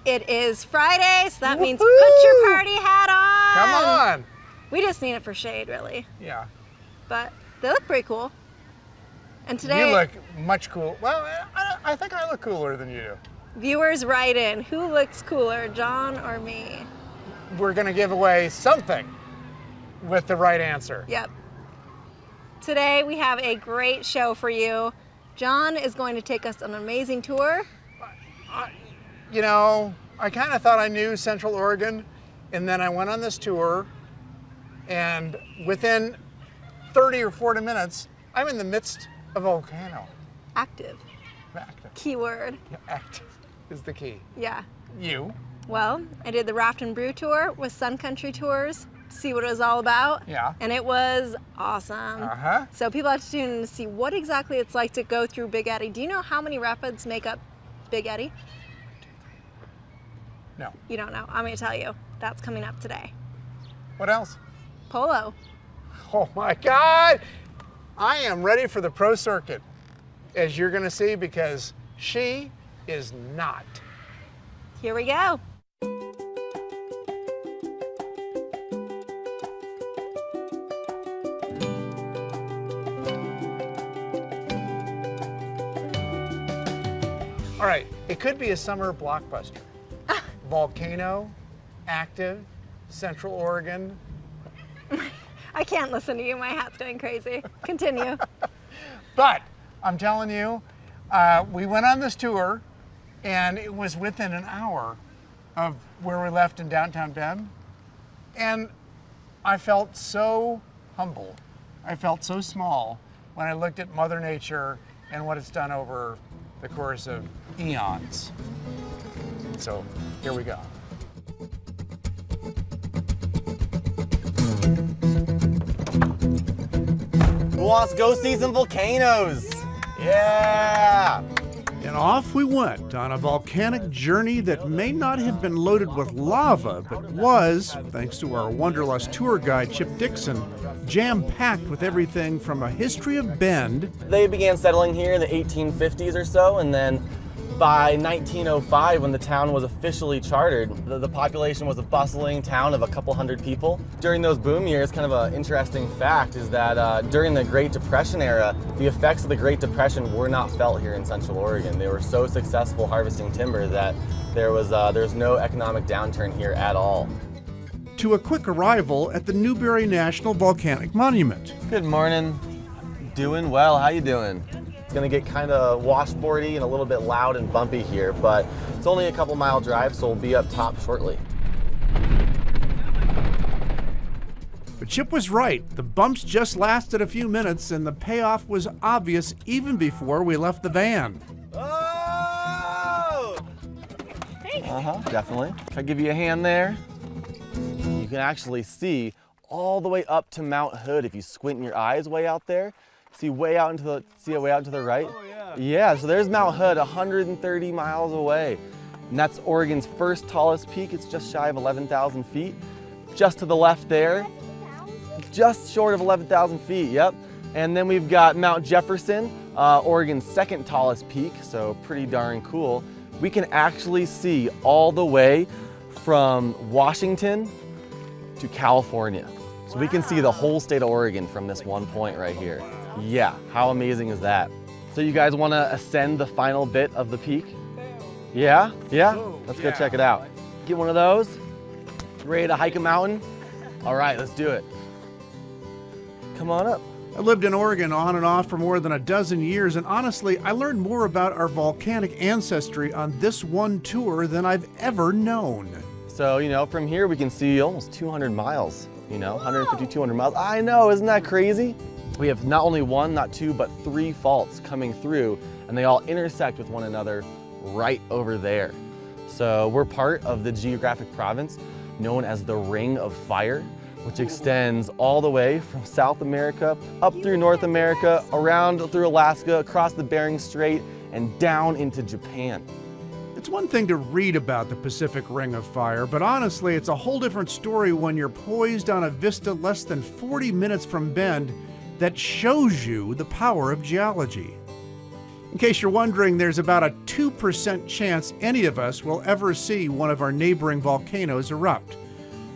It is Friday, so that means put your party hat on. Come on. We just need it for shade, really. Yeah. But they look pretty cool. And today, You look much cool. Well, I think I look cooler than you do. viewers write in, who looks cooler, John or me? We're going to give away something with the right answer. Yep. Today we have a great show for you. John is going to take us on an amazing tour. You know, I kind of thought I knew Central Oregon, and then I went on this tour, and within 30 or 40 minutes, I'm in the midst of a volcano. Active. Active. Keyword. Yeah, active is the key. Yeah. You? Well, I did the Raft and Brew tour with Sun Country Tours to see what it was all about. Yeah. And it was awesome. Uh-huh. So people have to tune in to see what exactly it's like to go through Big Eddy. Do you know how many rapids make up Big Eddy? No. You don't know. I'm going to tell you. That's coming up today. What else? Polo. Oh my God! I am ready for the pro circuit, as you're going to see, because she is not. Here we go. All right, it could be a summer blockbuster. Volcano, active, Central Oregon. I can't listen to you. My hat's going crazy. Continue. But I'm telling you, we went on this tour, and it was within an hour of where we left in downtown Bend. And I felt so humble. I felt so small when I looked at Mother Nature and what it's done over the course of eons. So here we go. Who wants to go see some volcanoes? Yeah! And off we went on a volcanic journey that may not have been loaded with lava, but was, thanks to our Wanderlust tour guide Chip Dixon, jam-packed with everything from a history of Bend. They began settling here in the 1850s or so, and then by 1905, when the town was officially chartered, the population was a bustling town of a couple hundred people. During those boom years, kind of an interesting fact is that during the Great Depression era, the effects of the Great Depression were not felt here in Central Oregon. They were so successful harvesting timber that there's no economic downturn here at all. To a quick arrival at the Newberry National Volcanic Monument. Good morning. Doing well. How you doing? It's gonna get kind of washboardy and a little bit loud and bumpy here, but it's only a couple mile drive, so we'll be up top shortly. But Chip was right. The bumps just lasted a few minutes, and the payoff was obvious even before we left the van. Oh! Definitely. Can I give you a hand there? You can actually see all the way up to Mount Hood if you squint your eyes way out there. See it way out into the right? Oh, yeah. Yeah, so there's Mount Hood, 130 miles away. And that's Oregon's first tallest peak. It's just shy of 11,000 feet. Just to the left there, just short of 11,000 feet, yep. And then we've got Mount Jefferson, Oregon's second tallest peak, so pretty darn cool. We can actually see all the way from Washington to California. So we can see the whole state of Oregon from this one point right here. Yeah, how amazing is that? So you guys want to ascend the final bit of the peak? Yeah? Yeah? Let's go check it out. Get one of those. Ready to hike a mountain? All right, let's do it. Come on up. I lived in Oregon on and off for more than a dozen years, and honestly, I learned more about our volcanic ancestry on this one tour than I've ever known. So, you know, from here we can see almost 200 miles, you know, 150, 200 miles. I know, isn't that crazy? We have not only one, not two, but three faults coming through, and they all intersect with one another right over there. So we're part of the geographic province known as the Ring of Fire, which extends all the way from South America, up through North America, around through Alaska, across the Bering Strait, and down into Japan. It's one thing to read about the Pacific Ring of Fire, but honestly, it's a whole different story when you're poised on a vista less than 40 minutes from Bend that shows you the power of geology. In case you're wondering, there's about a 2% chance any of us will ever see one of our neighboring volcanoes erupt.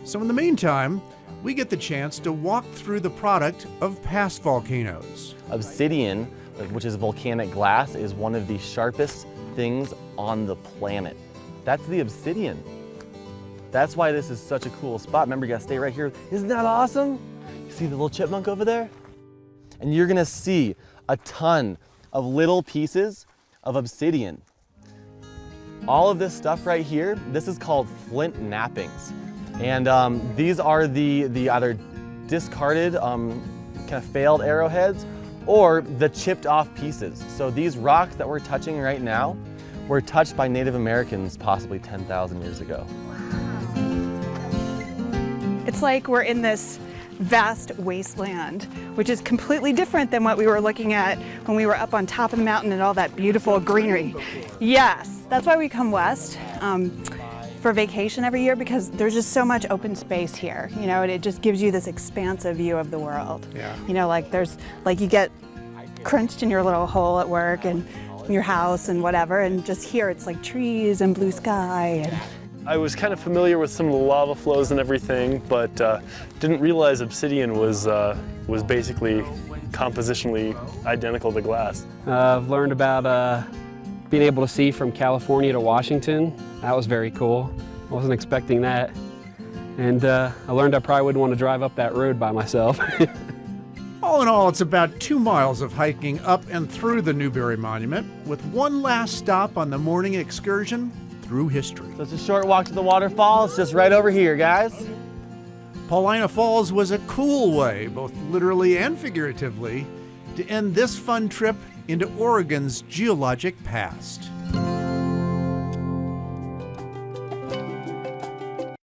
So in the meantime, we get the chance to walk through the product of past volcanoes. Obsidian, which is volcanic glass, is one of the sharpest things on the planet. That's the obsidian. That's why this is such a cool spot. Remember, you gotta stay right here. Isn't that awesome? You see the little chipmunk over there? And you're gonna see a ton of little pieces of obsidian. All of this stuff right here, this is called flint knappings. And these are the either discarded, kind of failed arrowheads, or the chipped off pieces. So these rocks that we're touching right now were touched by Native Americans possibly 10,000 years ago. It's like we're in this vast wasteland, which is completely different than what we were looking at when we were up on top of the mountain and all that beautiful greenery. Yes, that's why we come west for vacation every year, because there's just so much open space here, you know, and it just gives you this expansive view of the world. Yeah. You know, like you get crunched in your little hole at work and your house and whatever, and just here it's like trees and blue sky. And I was kind of familiar with some of the lava flows and everything, but didn't realize obsidian was basically compositionally identical to glass. I've learned about being able to see from California to Washington. That was very cool. I wasn't expecting that. And I learned I probably wouldn't want to drive up that road by myself. All in all, it's about 2 miles of hiking up and through the Newberry Monument, with one last stop on the morning excursion through history. So it's a short walk to the waterfall. It's just right over here, guys. Paulina Falls was a cool way, both literally and figuratively, to end this fun trip into Oregon's geologic past.